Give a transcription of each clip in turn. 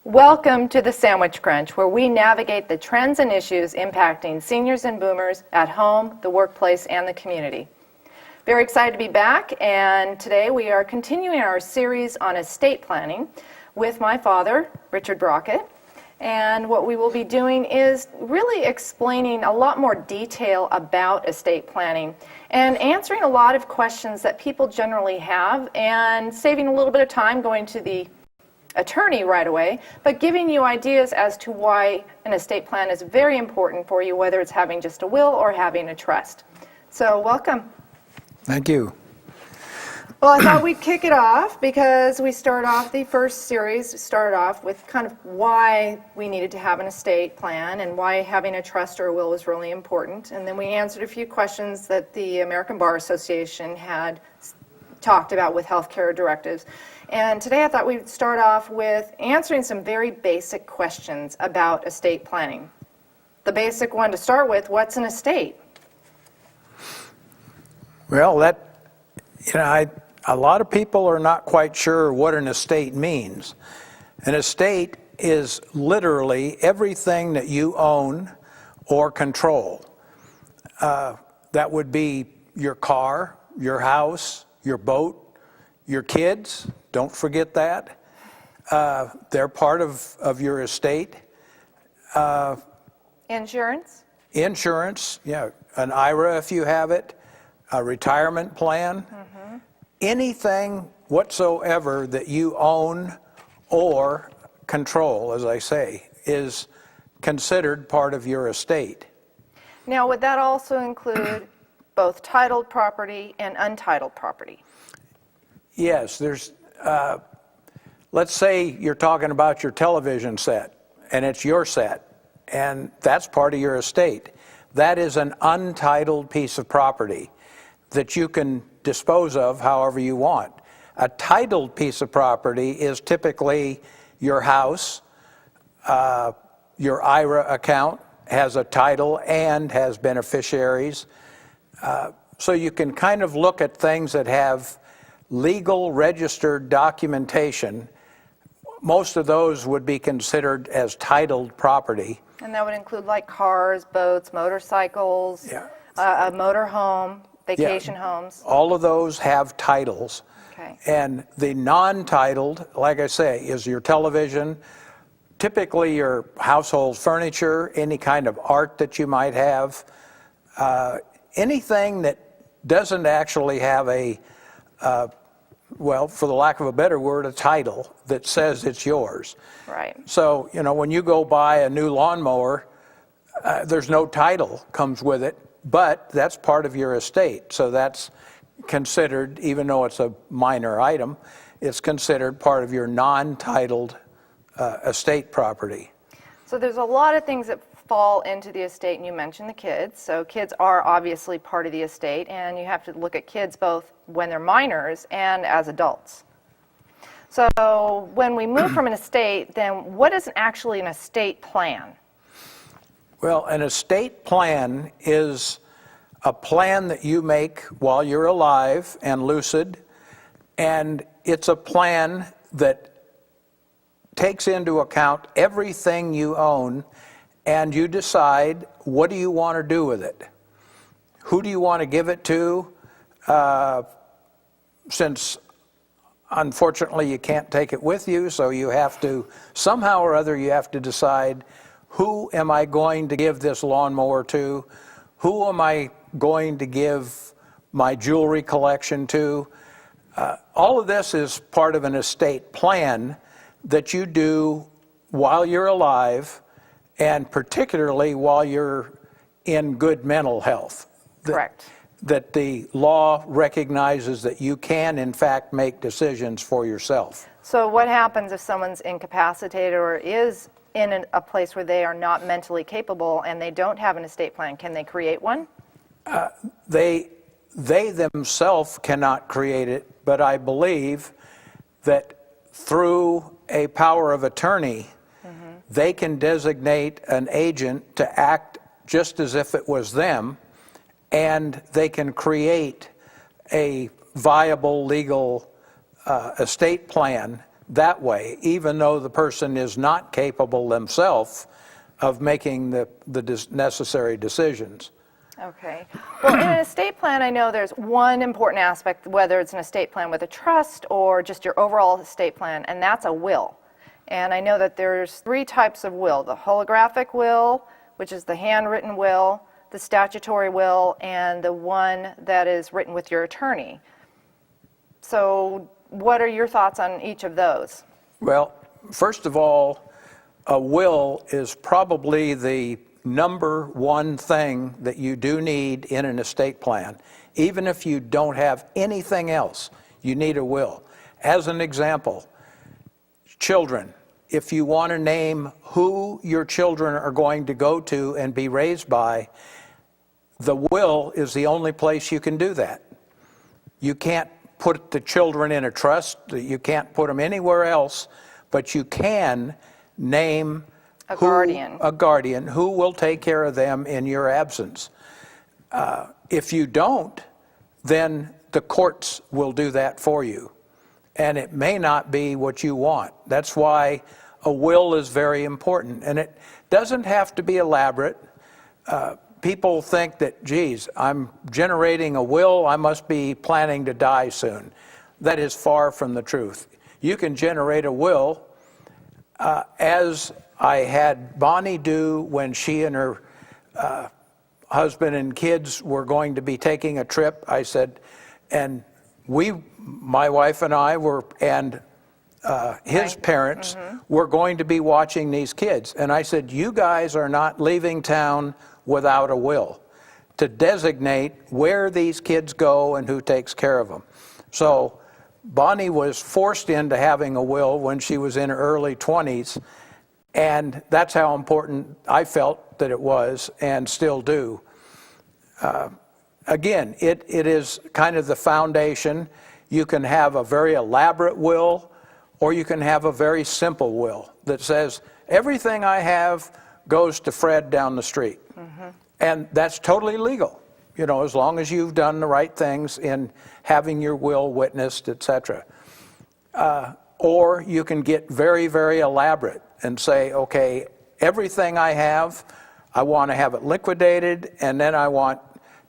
Welcome to the Sandwich Crunch, where we navigate the trends and issues impacting seniors and boomers at home, the workplace, and the community. Very excited to be back, and today we are continuing our series on estate planning with my father, Richard Brockett. And what we will be doing is really explaining a lot more detail about estate planning and answering a lot of questions that people generally have and saving a little bit of time going to the attorney right away, but giving you ideas as to why an estate plan is very important for you, whether it's having just a will or having a trust. So welcome. Thank you. Well, I thought we'd kick it off because we start off the first series, started off with kind of why we needed to have an estate plan and why having a trust or a will was really important. And then we answered a few questions that the American Bar Association had talked about with healthcare directives. And today I thought we'd start off with answering some very basic questions about estate planning. The basic one to start with, what's an estate? Well, a lot of people are not quite sure what an estate means. An estate is literally everything that you own or control. That would be your car, your house, your boat, your kids. Don't forget that. They're part of your estate. Insurance? Insurance, yeah. An IRA if you have it. A retirement plan. Mm-hmm. Anything whatsoever that you own or control, as I say, is considered part of your estate. Now, would that also include both titled property and untitled property? Yes, there's, let's say you're talking about your television set, and it's your set, and that's part of your estate. That is an untitled piece of property that you can dispose of however you want. A titled piece of property is typically your house. Your IRA account has a title and has beneficiaries. So you can kind of look at things that have legal registered documentation. Most of those would be considered as titled property. And that would include like cars, boats, motorcycles, Yeah. A motor home, vacation homes. All of those have titles. Okay. And the non-titled, like I say, is your television, typically your household furniture, any kind of art that you might have, anything that doesn't actually have a, well, for the lack of a better word, a title that says it's yours. Right. So, when you go buy a new lawnmower, there's no title comes with it, but that's part of your estate. So that's considered, even though it's a minor item, it's considered part of your non-titled estate property. So there's a lot of things that fall into the estate, and you mentioned the kids. So kids are obviously part of the estate, and you have to look at kids both when they're minors and as adults. So when we move from an estate, then what is actually an estate plan? Well, an estate plan is a plan that you make while you're alive and lucid, and it's a plan that takes into account everything you own, and you decide what do you want to do with it. Who do you want to give it to? Since unfortunately you can't take it with you, so you have to, somehow or other, you have to decide, who am I going to give this lawnmower to? Who am I going to give my jewelry collection to? All of this is part of an estate plan that you do while you're alive, and particularly while you're in good mental health. Correct. That the law recognizes that you can, in fact, make decisions for yourself. So what happens if someone's incapacitated or is in a place where they are not mentally capable and they don't have an estate plan? Can they create one? They themselves cannot create it, but I believe that through a power of attorney, they can designate an agent to act just as if it was them, and they can create a viable legal estate plan that way, even though the person is not capable themselves of making the necessary decisions. Okay. Well, in an estate plan, I know there's one important aspect, whether it's an estate plan with a trust or just your overall estate plan, and that's a will. And I know that there's 3 types of will: the holographic will, which is the handwritten will, the statutory will, and the one that is written with your attorney. So what are your thoughts on each of those? Well, first of all, a will is probably the number one thing that you do need in an estate plan. Even if you don't have anything else, you need a will. As an example, children. If you want to name who your children are going to go to and be raised by, the will is the only place you can do that. You can't put the children in a trust, you can't put them anywhere else, but you can name a guardian who will take care of them in your absence. If you don't, then the courts will do that for you. And it may not be what you want. That's why a will is very important. And it doesn't have to be elaborate. People think that, geez, I'm generating a will, I must be planning to die soon. That is far from the truth. You can generate a will, as I had Bonnie do when she and her husband and kids were going to be taking a trip. I said, and my wife and I were, and his parents were going to be watching these kids. And I said, you guys are not leaving town without a will to designate where these kids go and who takes care of them. So Bonnie was forced into having a will when she was in her early 20s, and that's how important I felt that it was, and still do. Again, it is kind of the foundation. You can have a very elaborate will, or you can have a very simple will that says, everything I have goes to Fred down the street. And that's totally legal, you know, as long as you've done the right things in having your will witnessed, etc. Or you can get very, very elaborate and say, okay, everything I have, I want to have it liquidated, and then I want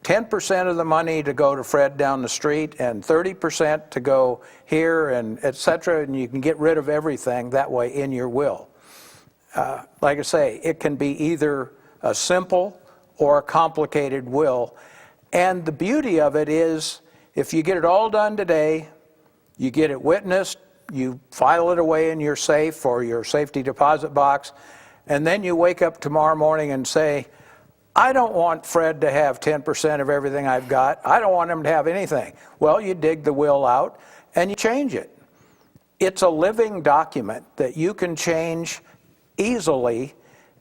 10% of the money to go to Fred down the street and 30% to go here, and etc. And you can get rid of everything that way in your will. Like I say, it can be either a simple or a complicated will. And the beauty of it is, if you get it all done today, you get it witnessed, you file it away in your safe or your safety deposit box, and then you wake up tomorrow morning and say, I don't want Fred to have 10% of everything I've got. I don't want him to have anything. Well, you dig the will out and you change it. It's a living document that you can change easily,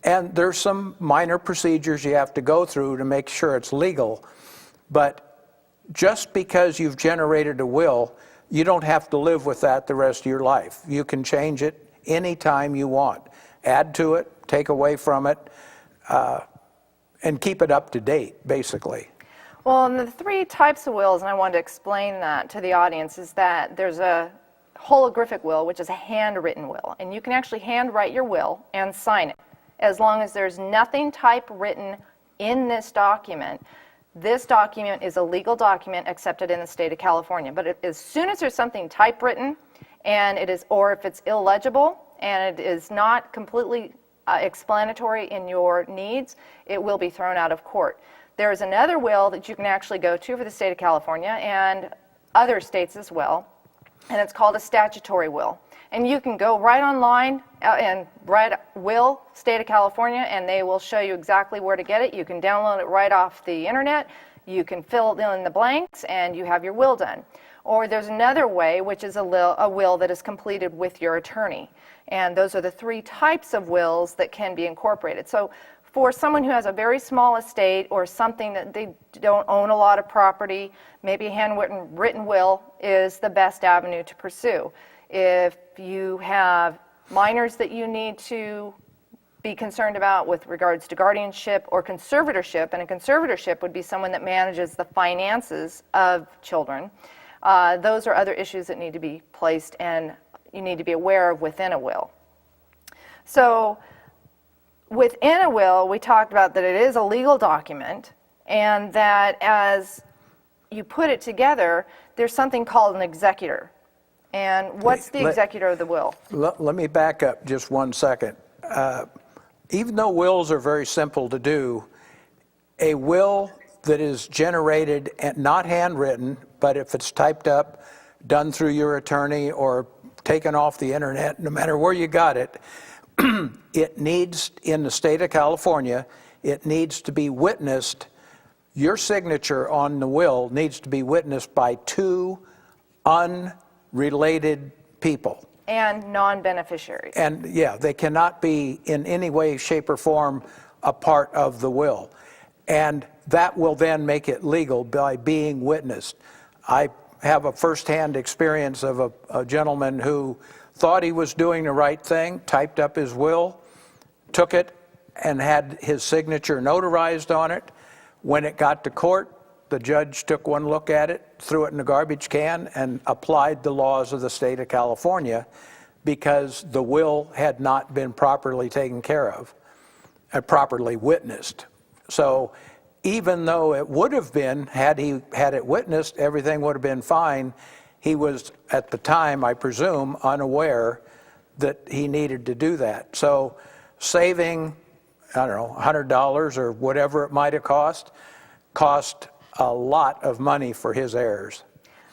and there's some minor procedures you have to go through to make sure it's legal. But just because you've generated a will, you don't have to live with that the rest of your life. You can change it anytime you want. Add to it, take away from it, and keep it up to date, basically. Well, and the 3 types of wills, and I wanted to explain that to the audience, is that there's a holographic will, which is a handwritten will. And you can actually handwrite your will and sign it. As long as there's nothing typewritten in this document is a legal document accepted in the state of California. But as soon as there's something typewritten, and it is, or if it's illegible and it is not completely explanatory in your needs, it will be thrown out of court. There is another will that you can actually go to for the state of California and other states as well, and it's called a statutory will. And you can go right online and write will, state of California, and they will show you exactly where to get it. You can download it right off the internet. You can fill in the blanks, and you have your will done. Or there's another way, which is a will that is completed with your attorney. And those are the 3 types of wills that can be incorporated. So for someone who has a very small estate or something that they don't own a lot of property, maybe a handwritten will is the best avenue to pursue. If you have minors that you need to be concerned about with regards to guardianship or conservatorship, and a conservatorship would be someone that manages the finances of children, those are other issues that need to be placed and you need to be aware of within a will. So within a will, we talked about that it is a legal document, and that as you put it together, there's something called an executor. And what's the executor of the will? Let me back up just 1 second. Even though wills are very simple to do, a will that is generated, and not handwritten, but if it's typed up, done through your attorney or taken off the internet, no matter where you got it, it needs, in the state of California, it needs to be witnessed. Your signature on the will needs to be witnessed by 2 unrelated people. And non-beneficiaries. And yeah, they cannot be in any way, shape, or form a part of the will. And that will then make it legal by being witnessed. I have a firsthand experience of a gentleman who thought he was doing the right thing, typed up his will, took it, and had his signature notarized on it. When it got to court, the judge took one look at it, threw it in the garbage can, and applied the laws of the state of California because the will had not been properly taken care of, properly witnessed. So even though it would have been, had it witnessed, everything would have been fine, he was, at the time, I presume, unaware that he needed to do that. So saving, I don't know, $100 or whatever it might have cost a lot of money for his heirs.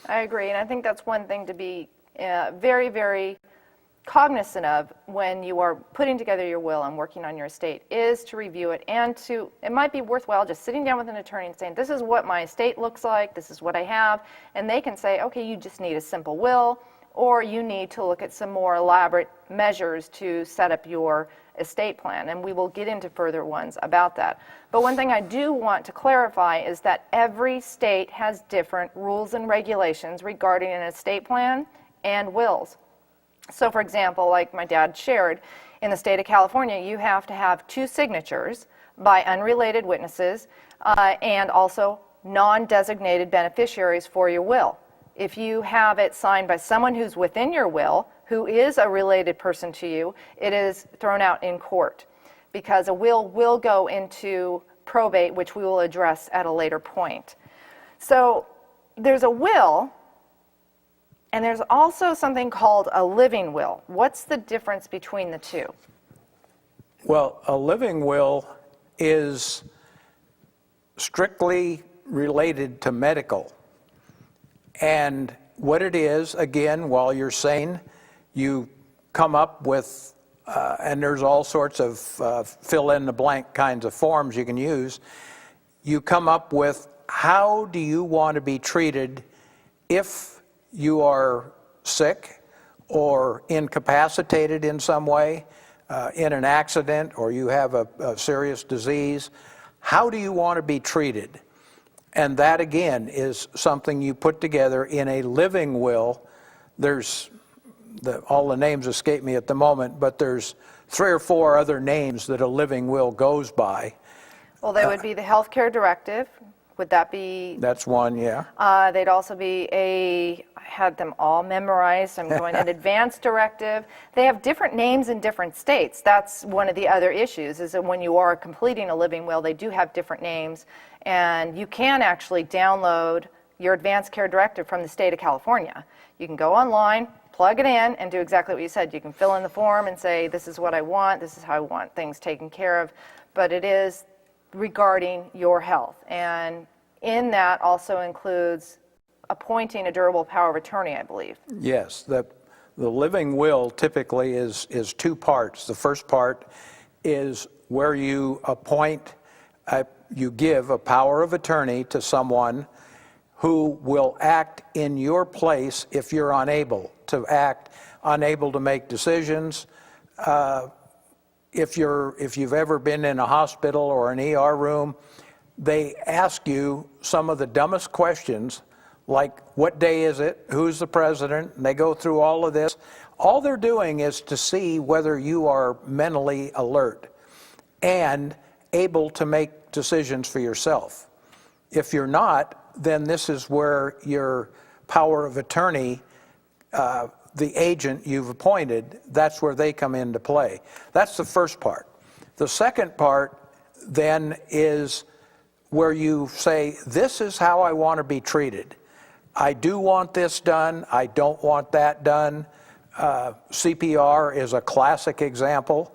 I agree, and I think that's one thing to be very, very cognizant of when you are putting together your will and working on your estate, is to review it, and it might be worthwhile just sitting down with an attorney and saying, this is what my estate looks like, this is what I have, and they can say, okay, you just need a simple will, or you need to look at some more elaborate measures to set up your estate plan, and we will get into further ones about that. But one thing I do want to clarify is that every state has different rules and regulations regarding an estate plan and wills. So for example, like my dad shared, in the state of California, you have to have 2 signatures by unrelated witnesses and also non-designated beneficiaries for your will. If you have it signed by someone who's within your will, who is a related person to you, it is thrown out in court because a will go into probate, which we will address at a later point. So there's a will, and there's also something called a living will. What's the difference between the two? Well, a living will is strictly related to medical. And what it is, again, while you're sane, you come up with, and there's all sorts of fill-in-the-blank kinds of forms you can use. You come up with, how do you want to be treated if you are sick or incapacitated in some way, in an accident, or you have a serious disease? How do you want to be treated? And that, again, is something you put together in a living will. There's, all the names escape me at the moment, but there's 3 or 4 other names that a living will goes by. Well, they would be the healthcare directive. Would that be? That's one, yeah. They'd also be I had them all memorized. I'm going an advance directive. They have different names in different states. That's one of the other issues, is that when you are completing a living will, they do have different names. And you can actually download your advance care directive from the state of California. You can go online, plug it in, and do exactly what you said. You can fill in the form and say, this is what I want, this is how I want things taken care of. But it is regarding your health. And in that also includes appointing a durable power of attorney, I believe. Yes, the living will typically is 2 parts. The first part is where you appoint, you give a power of attorney to someone who will act in your place if you're unable to act, unable to make decisions. If you've ever been in a hospital or an ER room, they ask you some of the dumbest questions, like what day is it, who's the president, and they go through all of this. All they're doing is to see whether you are mentally alert and able to make decisions for yourself. If you're not, then this is where your power of attorney, the agent you've appointed, that's where they come into play. That's the first part. The second part then is where you say, this is how I want to be treated. I do want this done, I don't want that done. CPR is a classic example.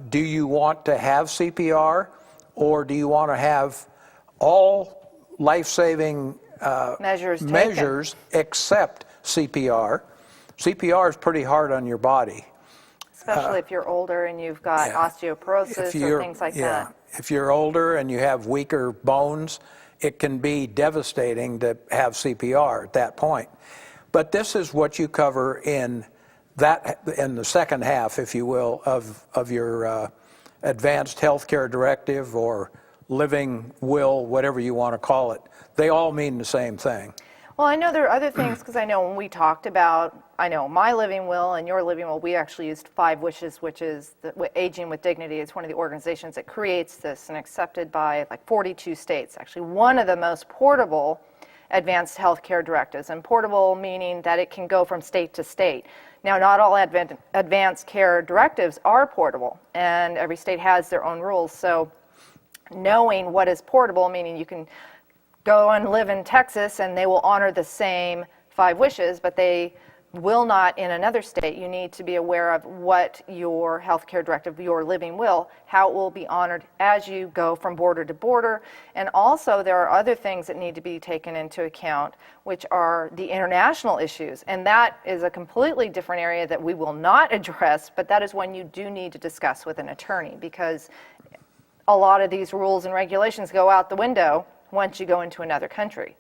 Do you want to have CPR, or do you want to have all life-saving measures except CPR? CPR is pretty hard on your body. Especially if you're older and you've got osteoporosis or things like that. If you're older and you have weaker bones, it can be devastating to have CPR at that point. But this is what you cover in the second half, if you will, of your advanced healthcare directive or living will, whatever you want to call it. They all mean the same thing. Well, I know there are other things, because I know when we talked about, I know my living will and your living will, we actually used 5 Wishes, which is Aging with Dignity. It's one of the organizations that creates this and accepted by like 42 states. Actually, one of the most portable advanced healthcare directives, and portable meaning that it can go from state to state. Now, not all advanced care directives are portable, and every state has their own rules. So knowing what is portable, meaning you can go and live in Texas and they will honor the same 5 wishes, but they will not in another state. You need to be aware of what your healthcare directive, your living will, how it will be honored as you go from border to border. And also there are other things that need to be taken into account, which are the international issues. And that is a completely different area that we will not address, but that is one you do need to discuss with an attorney, because a lot of these rules and regulations go out the window once you go into another country.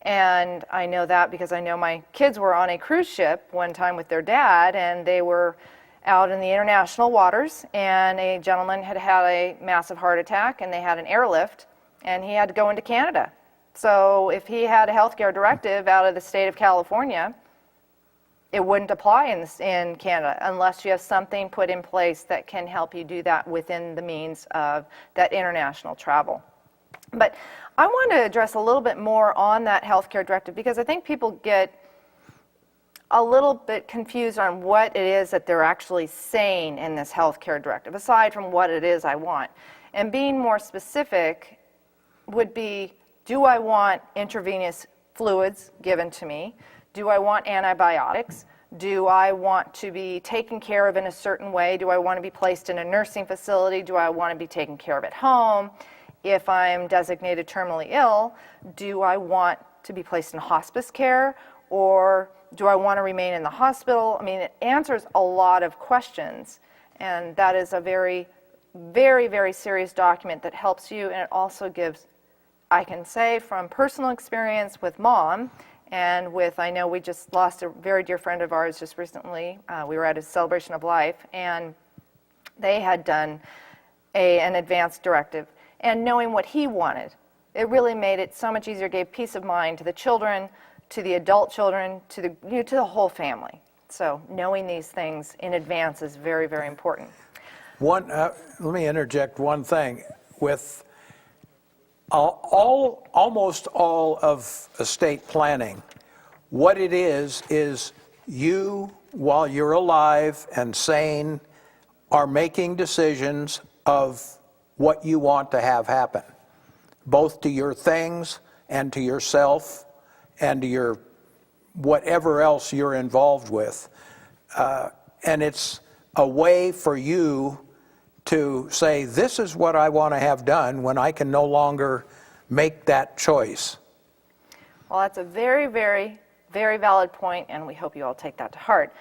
And I know that because I know my kids were on a cruise ship one time with their dad, and they were out in the international waters, and a gentleman had had a massive heart attack, and they had an airlift, and he had to go into Canada. So if he had a healthcare directive out of the state of California, it wouldn't apply in Canada unless you have something put in place that can help you do that within the means of that international travel. But I want to address a little bit more on that healthcare directive, because I think people get a little bit confused on what it is that they're actually saying in this healthcare directive, aside from what it is I want. And being more specific would be, do I want intravenous fluids given to me? Do I want antibiotics? Do I want to be taken care of in a certain way? Do I want to be placed in a nursing facility? Do I want to be taken care of at home? If I'm designated terminally ill, do I want to be placed in hospice care, or do I want to remain in the hospital? I mean, it answers a lot of questions, and that is a very, very, very serious document that helps you, and it also gives, I can say from personal experience with Mom, and with, I know we just lost a very dear friend of ours just recently. We were at a celebration of life, and they had done an advanced directive. And knowing what he wanted, it really made it so much easier, gave peace of mind to the children, to the adult children, to the whole family. So knowing these things in advance is very, very important. Let me interject one thing. With almost all of estate planning, what it is you, while you're alive and sane, are making decisions of what you want to have happen, both to your things and to yourself and to your whatever else you're involved with. And it's a way for you to say, this is what I want to have done when I can no longer make that choice. Well, that's a very, very, very valid point, and we hope you all take that to heart.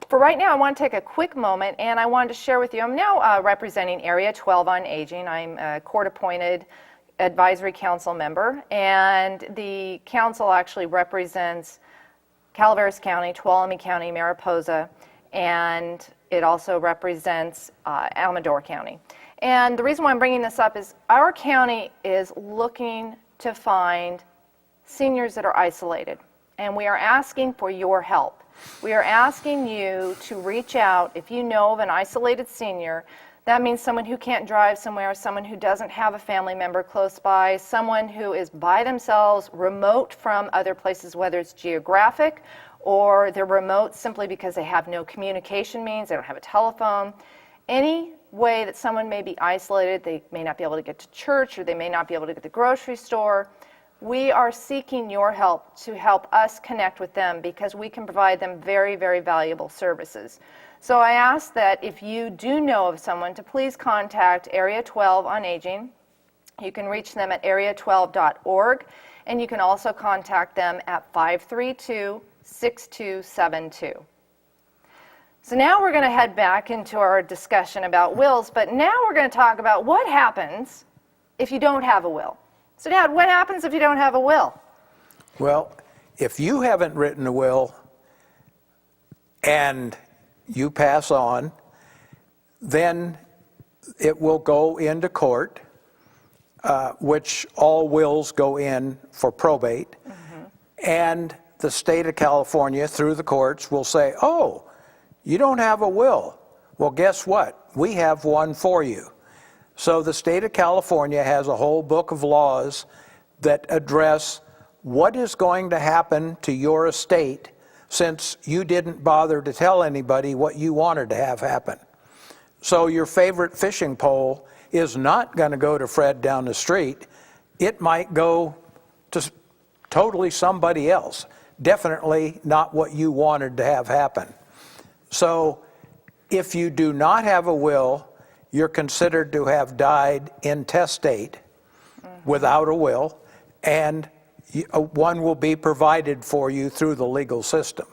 For right now, I want to take a quick moment, and I wanted to share with you, I'm now representing Area 12 on Aging. I'm a court-appointed advisory council member, and the council actually represents Calaveras County, Tuolumne County, Mariposa, and it also represents Amador County. And the reason why I'm bringing this up is our county is looking to find seniors that are isolated, and we are asking for your help. We are asking you to reach out if you know of an isolated senior. That means someone who can't drive somewhere, someone who doesn't have a family member close by, someone who is by themselves, remote from other places, whether it's geographic or they're remote simply because they have no communication means, they don't have a telephone. Any way that someone may be isolated, they may not be able to get to church, or they may not be able to get to the grocery store, we are seeking your help to help us connect with them, because we can provide them very, very valuable services. So I ask that if you do know of someone, to please contact Area 12 on Aging. You can reach them at area12.org, and you can also contact them at 532-6272. So now we're going to head back into our discussion about wills, but now we're going to talk about what happens if you don't have a will. So Dad, what happens if you don't have a will? Well, if you haven't written a will and you pass on, then it will go into court, which all wills go in for probate. And the state of California, through the courts, will say, oh, you don't have a will. Well, guess what? We have one for you. So the state of California has a whole book of laws that address what is going to happen to your estate since you didn't bother to tell anybody what you wanted to have happen. So your favorite fishing pole is not going to go to Fred down the street. It might go to totally somebody else. Definitely not what you wanted to have happen. So if you do not have a will, you're considered to have died intestate without a will, and one will be provided for you through the legal system.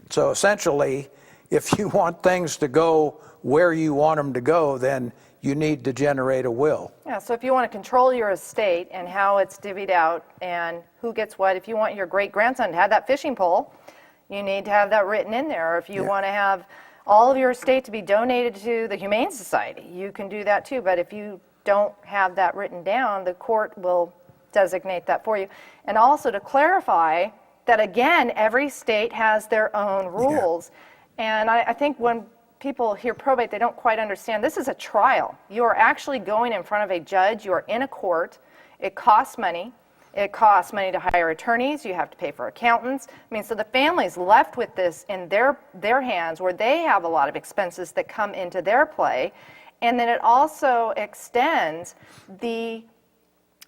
So essentially, if you want things to go where you want them to go, then you need to generate a will. Yeah, so if you want to control your estate and how it's divvied out and who gets what, if you want your great-grandson to have that fishing pole, you need to have that written in there. Or if you want to have all of your estate to be donated to the Humane Society, you can do that too. But if you don't have that written down, the court will designate that for you. And also to clarify that, again, every state has their own rules. And I think when people hear probate, they don't quite understand. This is a trial. You are actually going in front of a judge. You are in a court. It costs money. It costs money to hire attorneys. You have to pay for accountants. I mean, so the family's left with this in their hands, where they have a lot of expenses that come into their play. And then it also extends the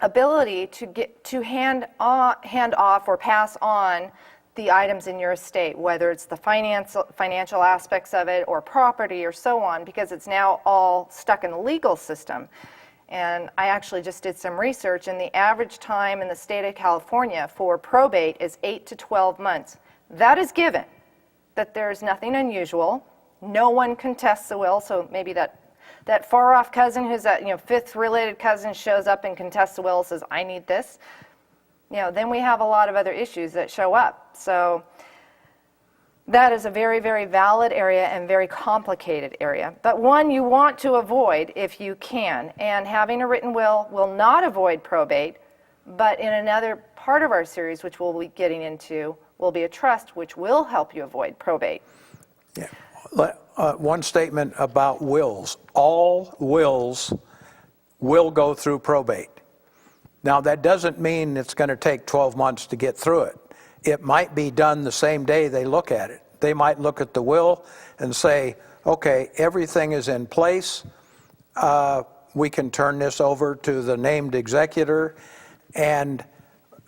ability to hand off or pass on the items in your estate, whether it's the financial aspects of it or property or so on, because it's now all stuck in the legal system. And I actually just did some research, and the average time in the state of California for probate is 8 to 12 months. That is given that there's nothing unusual. No one contests the will, so maybe that far-off cousin who's that fifth related cousin shows up and contests the will and says, I need this. Then we have a lot of other issues that show up. So that is a very, very valid area and very complicated area, but one you want to avoid if you can. And having a written will not avoid probate, but in another part of our series, which we'll be getting into, will be a trust, which will help you avoid probate. Yeah. One statement about wills. All wills will go through probate. Now, that doesn't mean it's going to take 12 months to get through it. It might be done the same day they look at it. They might look at the will and say, okay, everything is in place. We can turn this over to the named executor, and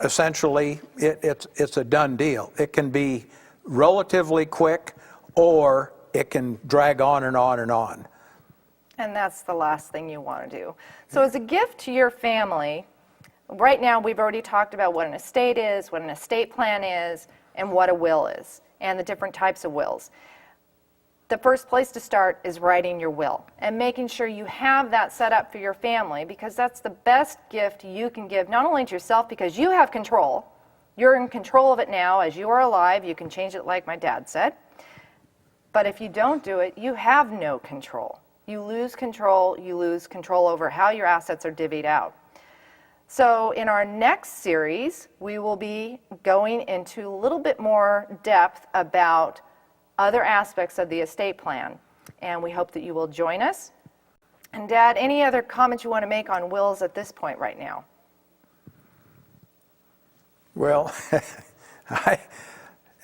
essentially it's a done deal. It can be relatively quick, or it can drag on and on and on. And that's the last thing you want to do. So as a gift to your family, right now we've already talked about what an estate is, what an estate plan is, and what a will is, and the different types of wills. The first place to start is writing your will and making sure you have that set up for your family, because that's the best gift you can give, not only to yourself, because you have control. You're in control of it now. As you are alive, you can change it like my dad said. But if you don't do it, you have no control. You lose control over how your assets are divvied out. So in our next series, we will be going into a little bit more depth about other aspects of the estate plan. And we hope that you will join us. And Dad, any other comments you want to make on wills at this point right now? Well,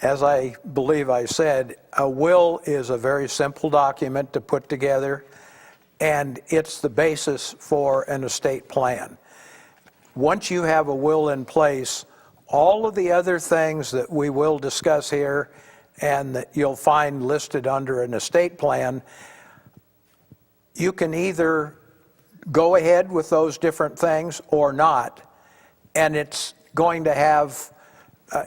as I believe I said, a will is a very simple document to put together, and it's the basis for an estate plan. Once you have a will in place, all of the other things that we will discuss here and that you'll find listed under an estate plan, you can either go ahead with those different things or not, and it's going to have,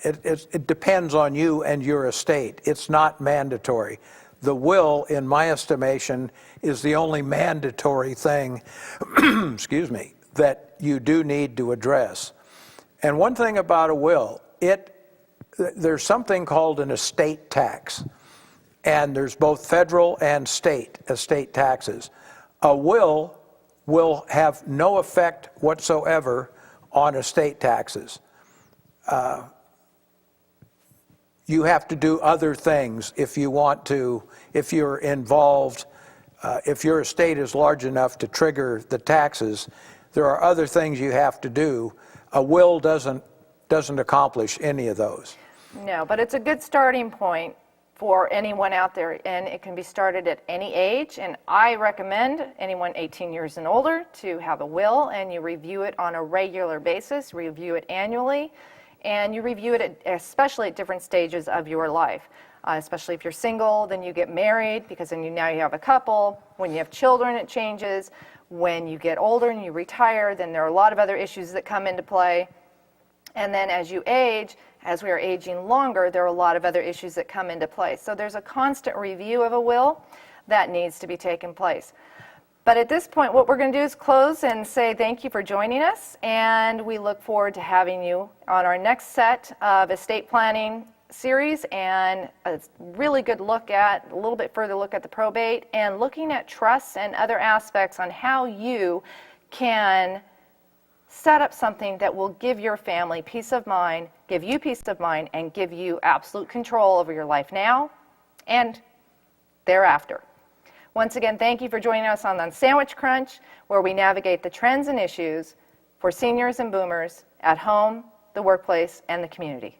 it depends on you and your estate. It's not mandatory. The will, in my estimation, is the only mandatory thing, excuse me, that you do need to address. And one thing about a will, there's something called an estate tax, and there's both federal and state estate taxes. A will have no effect whatsoever on estate taxes. You have to do other things if you want to, if you're involved, if your estate is large enough to trigger the taxes, there are other things you have to do. A will doesn't accomplish any of those. No, but it's a good starting point for anyone out there, and it can be started at any age. And I recommend anyone 18 years and older to have a will, and you review it on a regular basis, review it annually, and you review it especially at different stages of your life. Especially if you're single, then you get married, because then now you have a couple. When you have children, it changes. When you get older and you retire, then there are a lot of other issues that come into play. And then as you age, as we are aging longer, there are a lot of other issues that come into play. So there's a constant review of a will that needs to be taken place. But at this point, what we're going to do is close and say thank you for joining us, and we look forward to having you on our next set of estate planning series, and a really good look at, a little bit further look at the probate, and looking at trusts and other aspects on how you can set up something that will give your family peace of mind, give you peace of mind, and give you absolute control over your life now and thereafter. Once again, thank you for joining us on Sandwich Crunch, where we navigate the trends and issues for seniors and boomers at home, the workplace, and the community.